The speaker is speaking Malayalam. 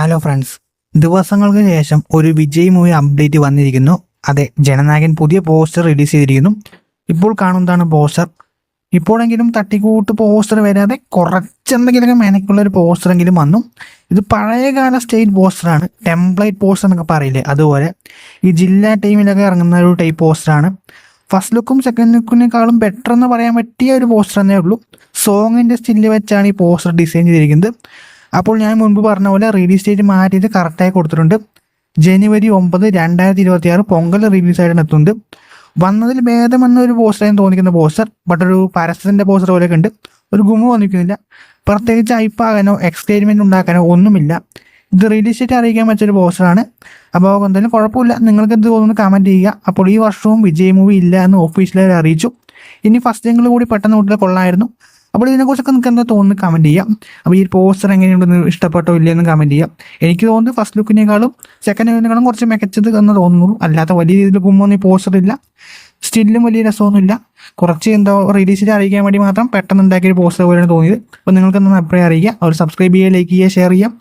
ഹലോ ഫ്രണ്ട്സ്, ദിവസങ്ങൾക്ക് ശേഷം ഒരു വിജയ് മൂവി അപ്ഡേറ്റ് വന്നിരിക്കുന്നു. അതെ, ജനനായകൻ പുതിയ പോസ്റ്റർ റിലീസ് ചെയ്തിരിക്കുന്നു. ഇപ്പോൾ കാണുന്നതാണ് പോസ്റ്റർ. ഇപ്പോഴെങ്കിലും തട്ടിക്കൂട്ട് പോസ്റ്റർ വരാതെ കുറച്ചെന്തെങ്കിലുമൊക്കെ മെനക്കുള്ള ഒരു പോസ്റ്ററെങ്കിലും വന്നു. ഇത് പഴയകാല സ്റ്റേറ്റ് പോസ്റ്ററാണ്, ടെംപ്ലേറ്റ് പോസ്റ്റർ എന്നൊക്കെ പറയില്ലേ, അതുപോലെ ഈ ജില്ലാ ടീമിലൊക്കെ ഇറങ്ങുന്ന ഒരു ടൈപ്പ് പോസ്റ്ററാണ്. ഫസ്റ്റ് ലുക്കും സെക്കൻഡ് ലുക്കിനേക്കാളും ബെറ്റർ എന്ന് പറയാൻ പറ്റിയ ഒരു പോസ്റ്റർ തന്നെ ഉള്ളൂ. സോങ്ങിൻ്റെ സ്റ്റില്ല് വെച്ചാണ് ഈ പോസ്റ്റർ ഡിസൈൻ ചെയ്തിരിക്കുന്നത്. അപ്പോൾ ഞാൻ മുൻപ് പറഞ്ഞ പോലെ റിലീസ് ഡേറ്റ് മാറ്റിയിട്ട് കറക്റ്റായി കൊടുത്തിട്ടുണ്ട്. ജനുവരി 9, 2026 പൊങ്കൽ റിലീസായിട്ടാണ് എത്തുന്നത്. വന്നതിൽ ഭേദമെന്ന ഒരു പോസ്റ്ററായി തോന്നിക്കുന്ന പോസ്റ്റർ, ബട്ട് ഒരു പരസ്യത്തിൻ്റെ പോസ്റ്റർ പോലെയൊക്കെ ഉണ്ട്. ഒരു ഗുമ തോന്നിക്കുന്നില്ല. പ്രത്യേകിച്ച് ഹൈപ്പാകാനോ എക്സൈറ്റ്മെൻറ്റ് ഉണ്ടാക്കാനോ ഒന്നുമില്ല. ഇത് റിലീസ് ഡേറ്റ് അറിയിക്കാൻ പറ്റിയൊരു പോസ്റ്ററാണ്. അപ്പോൾ എന്തായാലും കുഴപ്പമില്ല. നിങ്ങൾക്ക് എന്ത് തോന്നുന്നു കമൻറ്റ് ചെയ്യുക. അപ്പോൾ ഈ വർഷവും വിജയ് മൂവി ഇല്ല എന്ന് ഒഫീഷ്യലായി അറിയിച്ചു. ഇനി ഫസ്റ്റ് സിംഗിൾ കൂടി പെട്ടെന്ന് വിട്ടാൽ കൊള്ളായിരുന്നു. അപ്പോൾ ഇതിനെക്കുറിച്ചൊക്കെ നിങ്ങൾക്ക് എന്താ തോന്നുന്നു കമൻറ്റ് ചെയ്യാം. അപ്പോൾ ഈ പോസ്റ്റർ എങ്ങനെയുണ്ടെന്ന് ഇഷ്ടപ്പെട്ടോ ഇല്ലയെന്ന് കമൻറ്റ് ചെയ്യാം. എനിക്ക് തോന്നുന്നത് ഫസ്റ്റ് ലുക്കിനേക്കാളും സെക്കൻഡ് ലുക്കിനേക്കാളും കുറച്ച് മികച്ചത് എന്ന് തോന്നുന്നു. അല്ലാത്ത വലിയ രീതിയിൽ ഗുമ്മൊന്നും ഈ പോസ്റ്റർ ഇല്ല. സ്റ്റില്ലും വലിയ രസമൊന്നുമില്ല. കുറച്ച് എന്തോ റിലീസിൽ അറിയിക്കാൻ വേണ്ടി മാത്രം പെട്ടെന്ന് ഉണ്ടാക്കിയൊരു പോസ്റ്റർ പോലെയാണ് തോന്നിയത്. അപ്പോൾ നിങ്ങൾക്ക് എന്താണ് അഭിപ്രായം അറിയിക്കുക. അവർ സബ്സ്ക്രൈബ് ചെയ്യുക, ലൈക്ക് ചെയ്യുക, ഷെയർ ചെയ്യുക.